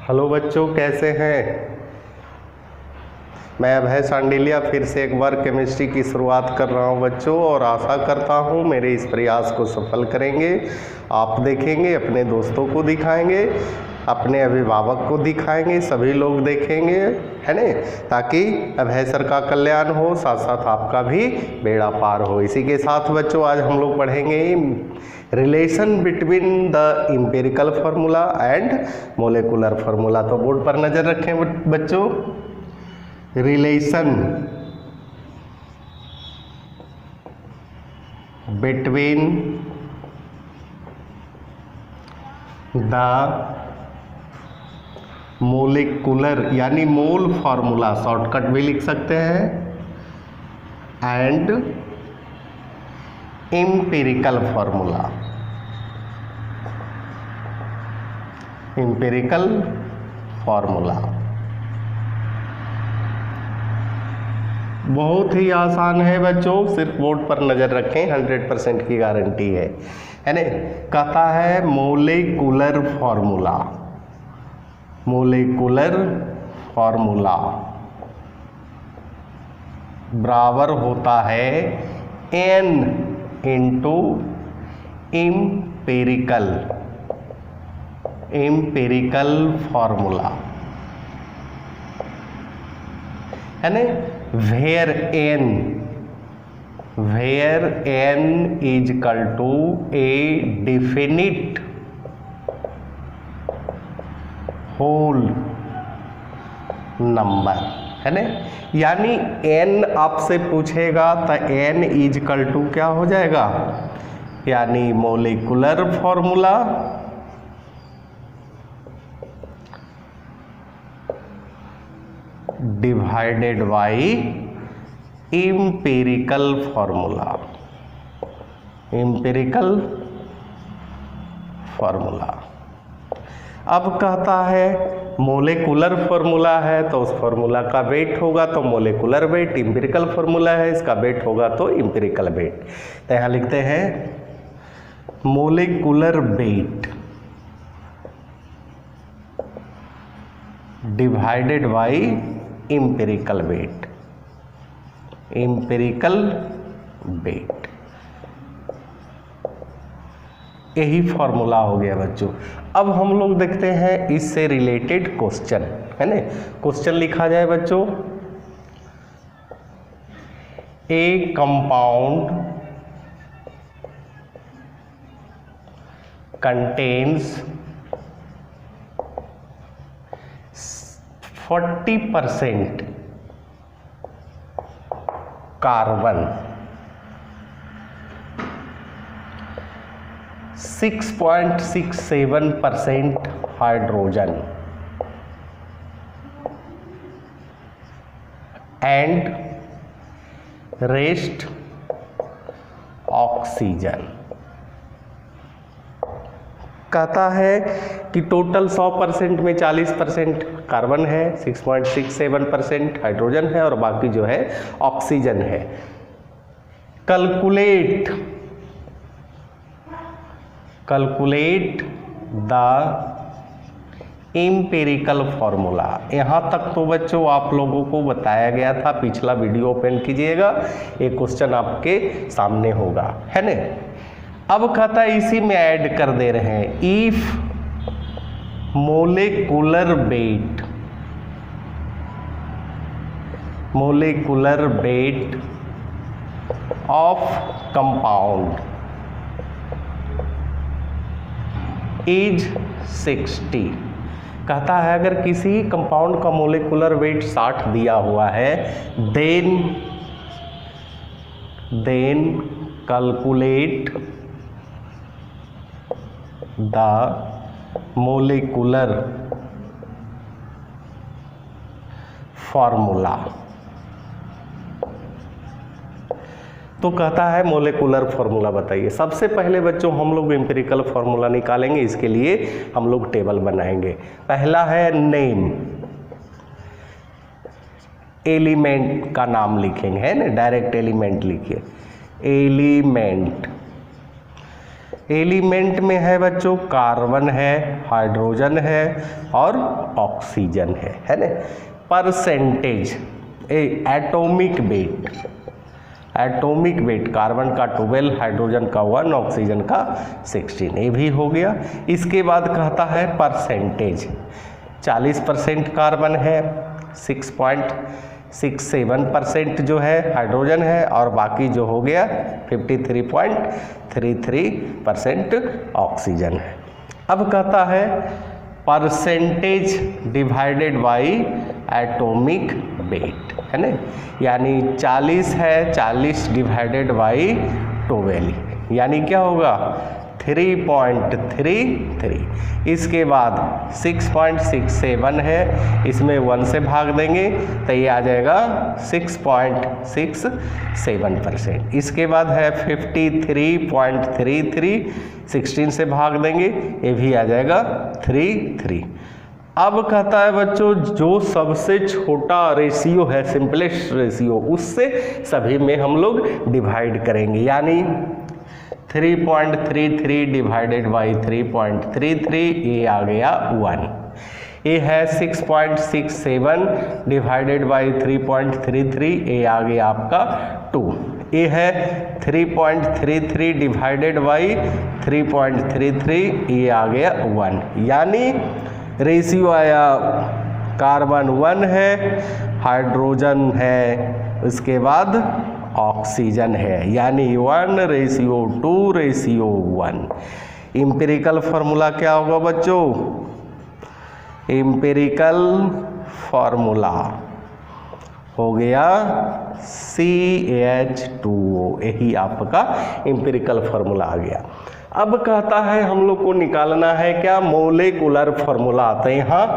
Hello बच्चों, कैसे हैं। मैं अभय सांडिलिया फिर से एक बार केमिस्ट्री की शुरुआत कर रहा हूं बच्चों, और आशा करता हूं मेरे इस प्रयास को सफल करेंगे। आप देखेंगे, अपने दोस्तों को दिखाएंगे, अपने अभिभावक को दिखाएंगे, सभी लोग देखेंगे, है न, ताकि अभय सर का कल्याण हो, साथ साथ आपका भी बेड़ा पार हो। इसी के साथ बच्चों आज हम लोग पढ़ेंगे relation between the empirical formula and molecular formula. तो बोर्ड पर नज़र रखें बच्चों। रिलेशन बिटवीन द मोलिकुलर यानी मोल फार्मूला, शॉर्टकट भी लिख सकते हैं, and empirical formula. Empirical formula बहुत ही आसान है बच्चों, सिर्फ बोर्ड पर नज़र रखें, 100% की गारंटी है न। कहता है मोलेकुलर फार्मूला, मोलेकुलर फार्मूला बराबर होता है n इंटू एम्पिरिकल फार्मूला, है न। where n is equal to a definite whole number, है न। यानी n आपसे पूछेगा तो n इज इक्वल टू क्या हो जाएगा, यानी molecular formula divided by empirical formula, empirical formula. अब कहता है मोलेकुलर फार्मूला है तो उस फार्मूला का वेट होगा तो मोलेकुलर वेट, एम्पिरिकल फार्मूला है इसका वेट होगा तो एम्पिरिकल वेट। तो यहाँ लिखते हैं molecular weight divided by empirical weight, empirical weight, यही फॉर्मूला हो गया बच्चों। अब हम लोग देखते हैं इससे रिलेटेड क्वेश्चन, है ना। क्वेश्चन लिखा जाए बच्चों, ए compound contains 40% carbon, 6.67% hydrogen and rest oxygen. कहता है कि टोटल 100% में 40% कार्बन है, 6.67% हाइड्रोजन है और बाकी जो है ऑक्सीजन है। Calculate the empirical formula. यहाँ तक तो बच्चों आप लोगों को बताया गया था, पिछला वीडियो ओपन कीजिएगा, एक क्वेश्चन आपके सामने होगा, है न। अब कहता है इसी में ऐड कर दे रहे हैं, if molecular weight of compound is 60। कहता है अगर किसी कंपाउंड का मोलेकुलर वेट 60 दिया हुआ है, then calculate the molecular formula. तो कहता है मोलेकुलर फार्मूला बताइए। सबसे पहले बच्चों हम लोग एम्पिरिकल फार्मूला निकालेंगे, इसके लिए हम लोग टेबल बनाएंगे। पहला है नेम, एलिमेंट का नाम लिखेंगे, है ना, डायरेक्ट एलिमेंट लिखिए, एलिमेंट। एलिमेंट में है बच्चों कार्बन है, हाइड्रोजन है और ऑक्सीजन है ना। Percentage atomic weight, atomic weight carbon का 12, हाइड्रोजन का 1, ऑक्सीजन का 16, ये भी हो गया। इसके बाद कहता है परसेंटेज, 40% कार्बन है, 6.67% जो है हाइड्रोजन है और बाकी जो हो गया 53.33% ऑक्सीजन है। अब कहता है percentage divided by atomic weight, है ना, यानी 40 है, 40 डिवाइडेड बाई 12, यानी क्या होगा 3.33। इसके बाद 6.67 है, इसमें 1 से भाग देंगे तो ये आ जाएगा 6.67%। इसके बाद है 53.33, 16 से भाग देंगे, ये भी आ जाएगा 33। अब कहता है बच्चों जो सबसे छोटा रेशियो है, सिंपलेस्ट रेशियो, उससे सभी में हम लोग डिवाइड करेंगे, यानी 3.33 डिवाइडेड बाई 3.33, ये आ गया 1। ये है 6.67 डिवाइडेड बाई 3.33, ये आ गया आपका 2। ये है 3.33 डिवाइडेड बाई 3.33, ये आ गया 1। यानी रेशियो आया कार्बन 1 है, हाइड्रोजन है, उसके बाद ऑक्सीजन है, यानी 1:2:1। एम्पिरिकल फार्मूला क्या होगा बच्चों? एम्पिरिकल फार्मूला हो गया CH2O, यही आपका एम्पिरिकल फार्मूला आ गया। अब कहता है हम लोग को निकालना है क्या, मोलेकुलर फार्मूला आता है। यहाँ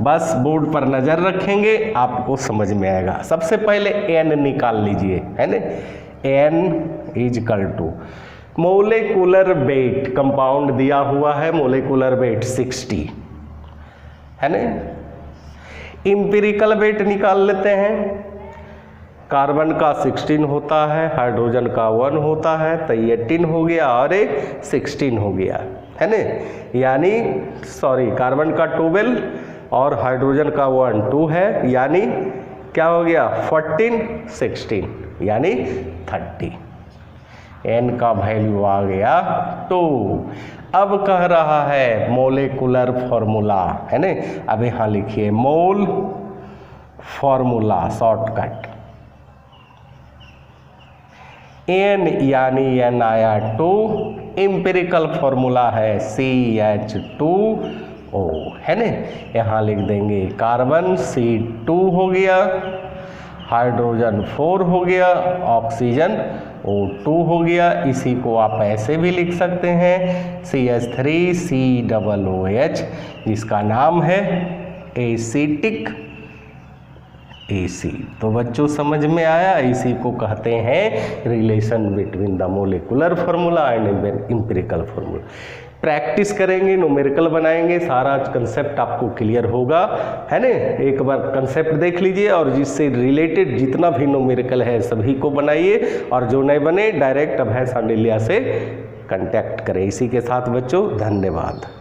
बस बोर्ड पर नज़र रखेंगे, आपको समझ में आएगा। सबसे पहले N निकाल लीजिए, है ना। N = मोलेकुलर वेट, कंपाउंड दिया हुआ है मोलेकुलर वेट 60, है ना। एम्पिरिकल वेट निकाल लेते हैं, कार्बन का 16 होता है, हाइड्रोजन का 1 होता है, तो 18 हो गया और एक 16 हो गया, है ना। यानी कार्बन का 12 और हाइड्रोजन का 1 2 है, यानी क्या हो गया 14 16, यानी 30। N का वैल्यू आ गया 2। अब कह रहा है मोलेकुलर फार्मूला, है ना। अब यहाँ लिखिए मोल फार्मूला, शॉर्टकट N, यानी N आया 2, एम्पिरिकल फार्मूला है CH2O, है ना। यहाँ लिख देंगे कार्बन C2 हो गया, हाइड्रोजन 4 हो गया, ऑक्सीजन O2 हो गया। इसी को आप ऐसे भी लिख सकते हैं CH3COOH, जिसका नाम है एसिटिक एसिड। तो बच्चों समझ में आया, इसी को कहते हैं relation between the molecular formula and empirical formula. Practice करेंगे, न्यूमेरिकल बनाएंगे, सारा कंसेप्ट आपको क्लियर होगा, है ना। एक बार कंसेप्ट देख लीजिए और जिससे रिलेटेड जितना भी न्यूमेरिकल है सभी को बनाइए, और जो नहीं बने डायरेक्ट अभय सांडिल्या से कांटेक्ट करें। इसी के साथ बच्चों धन्यवाद।